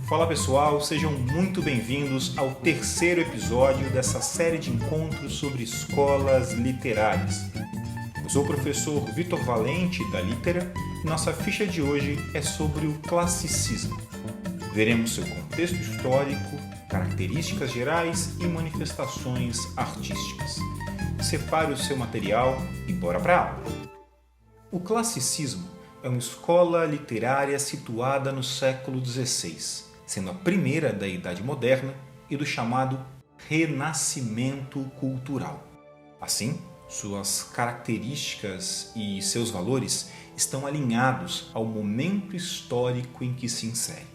Fala pessoal, sejam muito bem-vindos ao terceiro episódio dessa série de encontros sobre escolas literárias. Eu sou o professor Vitor Valente, da Litera, e nossa ficha de hoje é sobre o classicismo. Veremos seu contexto histórico, características gerais e manifestações artísticas. Separe o seu material e bora para a aula! O classicismo é uma escola literária situada no século XVI, sendo a primeira da Idade Moderna e do chamado Renascimento Cultural. Assim, suas características e seus valores estão alinhados ao momento histórico em que se insere.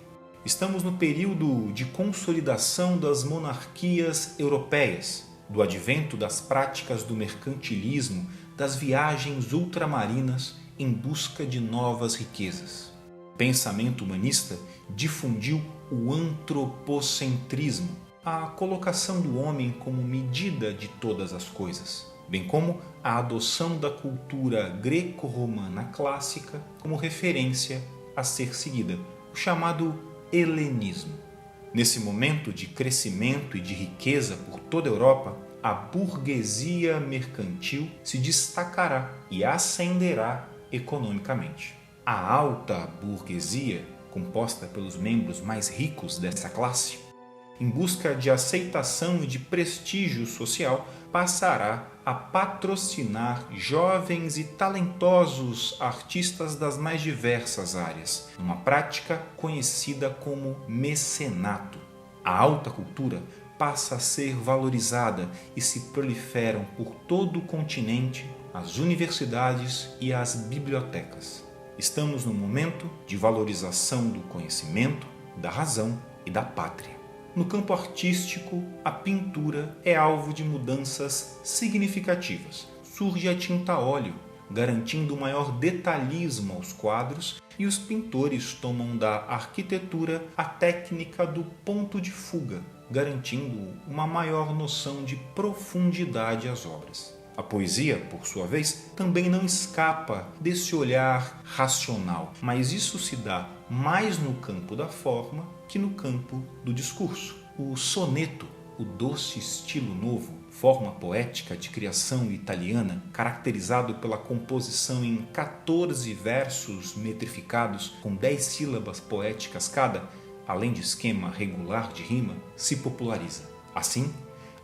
Estamos no período de consolidação das monarquias europeias, do advento das práticas do mercantilismo, das viagens ultramarinas em busca de novas riquezas. O pensamento humanista difundiu o antropocentrismo, a colocação do homem como medida de todas as coisas, bem como a adoção da cultura greco-romana clássica como referência a ser seguida, o chamado helenismo. Nesse momento de crescimento e de riqueza por toda a Europa, a burguesia mercantil se destacará e ascenderá economicamente. A alta burguesia, composta pelos membros mais ricos dessa classe, em busca de aceitação e de prestígio social, passará a patrocinar jovens e talentosos artistas das mais diversas áreas, numa prática conhecida como mecenato. A alta cultura passa a ser valorizada e se proliferam por todo o continente as universidades e as bibliotecas. Estamos num momento de valorização do conhecimento, da razão e da pátria. No campo artístico, a pintura é alvo de mudanças significativas. Surge a tinta a óleo, garantindo maior detalhismo aos quadros, e os pintores tomam da arquitetura a técnica do ponto de fuga, garantindo uma maior noção de profundidade às obras. A poesia, por sua vez, também não escapa desse olhar racional, mas isso se dá mais no campo da forma que no campo do discurso. O soneto, o doce estilo novo, forma poética de criação italiana, caracterizado pela composição em 14 versos metrificados com 10 sílabas poéticas cada, além de esquema regular de rima, se populariza. Assim,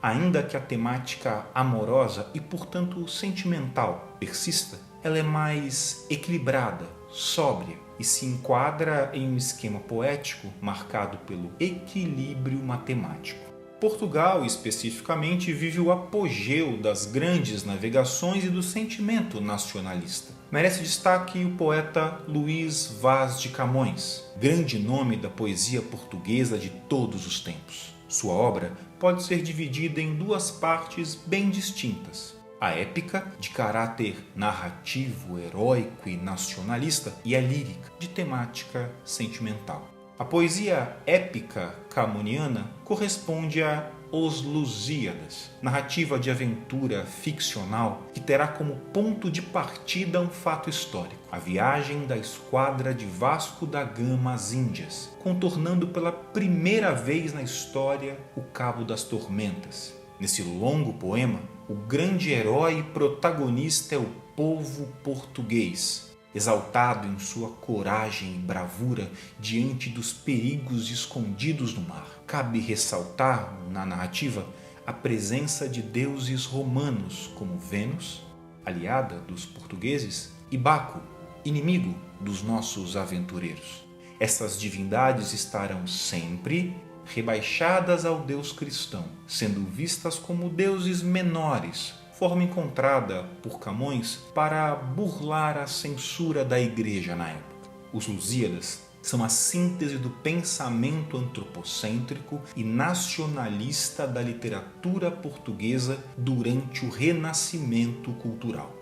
ainda que a temática amorosa e, portanto, sentimental persista, ela é mais equilibrada, sóbria e se enquadra em um esquema poético marcado pelo equilíbrio matemático. Portugal, especificamente, vive o apogeu das grandes navegações e do sentimento nacionalista. Merece destaque o poeta Luís Vaz de Camões, grande nome da poesia portuguesa de todos os tempos. Sua obra pode ser dividida em duas partes bem distintas: a épica, de caráter narrativo, heróico e nacionalista, e a lírica, de temática sentimental. A poesia épica camoniana corresponde a Os Lusíadas, narrativa de aventura ficcional que terá como ponto de partida um fato histórico: a viagem da esquadra de Vasco da Gama às Índias, contornando pela primeira vez na história o Cabo das Tormentas. Nesse longo poema, o grande herói e protagonista é o povo português, exaltado em sua coragem e bravura diante dos perigos escondidos no mar. Cabe ressaltar, na narrativa, a presença de deuses romanos como Vênus, aliada dos portugueses, e Baco, inimigo dos nossos aventureiros. Essas divindades estarão sempre rebaixadas ao Deus cristão, sendo vistas como deuses menores, forma encontrada por Camões para burlar a censura da Igreja na época. Os Lusíadas são a síntese do pensamento antropocêntrico e nacionalista da literatura portuguesa durante o Renascimento cultural.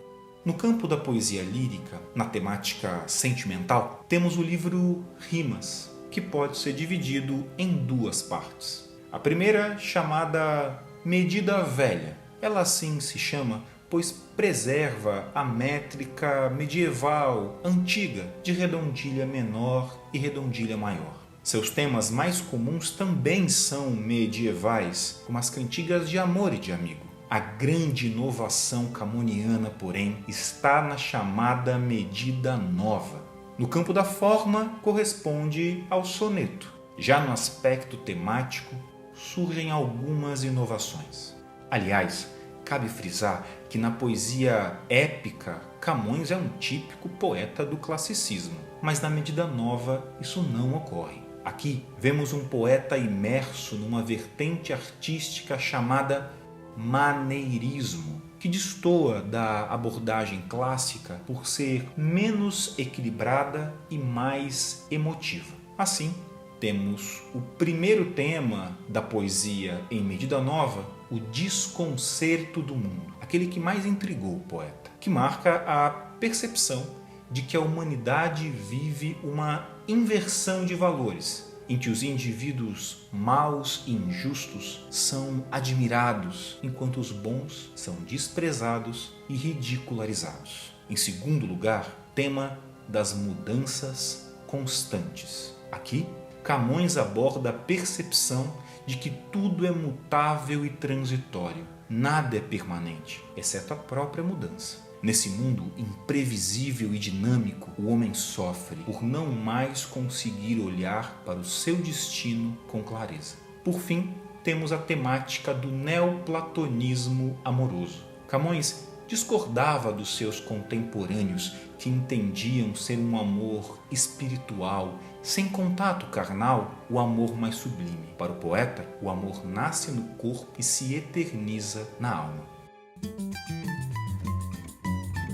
No campo da poesia lírica, na temática sentimental, temos o livro Rimas, que pode ser dividido em duas partes. A primeira, chamada Medida Velha. Ela assim se chama pois preserva a métrica medieval antiga de redondilha menor e redondilha maior. Seus temas mais comuns também são medievais, como as cantigas de amor e de amigo. A grande inovação camoniana, porém, está na chamada medida nova. No campo da forma, corresponde ao soneto. Já no aspecto temático, surgem algumas inovações. Aliás, cabe frisar que na poesia épica, Camões é um típico poeta do classicismo, mas na medida nova isso não ocorre. Aqui vemos um poeta imerso numa vertente artística chamada maneirismo, que destoa da abordagem clássica por ser menos equilibrada e mais emotiva. Assim, temos o primeiro tema da poesia em medida nova, o desconcerto do mundo, aquele que mais intrigou o poeta, que marca a percepção de que a humanidade vive uma inversão de valores, em que os indivíduos maus e injustos são admirados, enquanto os bons são desprezados e ridicularizados. Em segundo lugar, tema das mudanças constantes. Aqui, Camões aborda a percepção de que tudo é mutável e transitório. Nada é permanente, exceto a própria mudança. Nesse mundo imprevisível e dinâmico, o homem sofre por não mais conseguir olhar para o seu destino com clareza. Por fim, temos a temática do neoplatonismo amoroso. Camões discordava dos seus contemporâneos que entendiam ser um amor espiritual, sem contato carnal, o amor mais sublime. Para o poeta, o amor nasce no corpo e se eterniza na alma.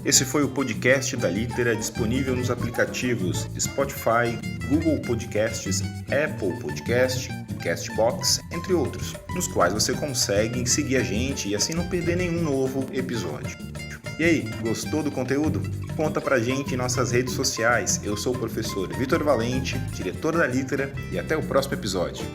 Esse foi o podcast da Litera, disponível nos aplicativos Spotify, Google Podcasts, Apple Podcast, Castbox, entre outros, nos quais você consegue seguir a gente e assim não perder nenhum novo episódio. E aí, gostou do conteúdo? Conta pra gente em nossas redes sociais. Eu sou o professor Vitor Valente, diretor da Litera, e até o próximo episódio.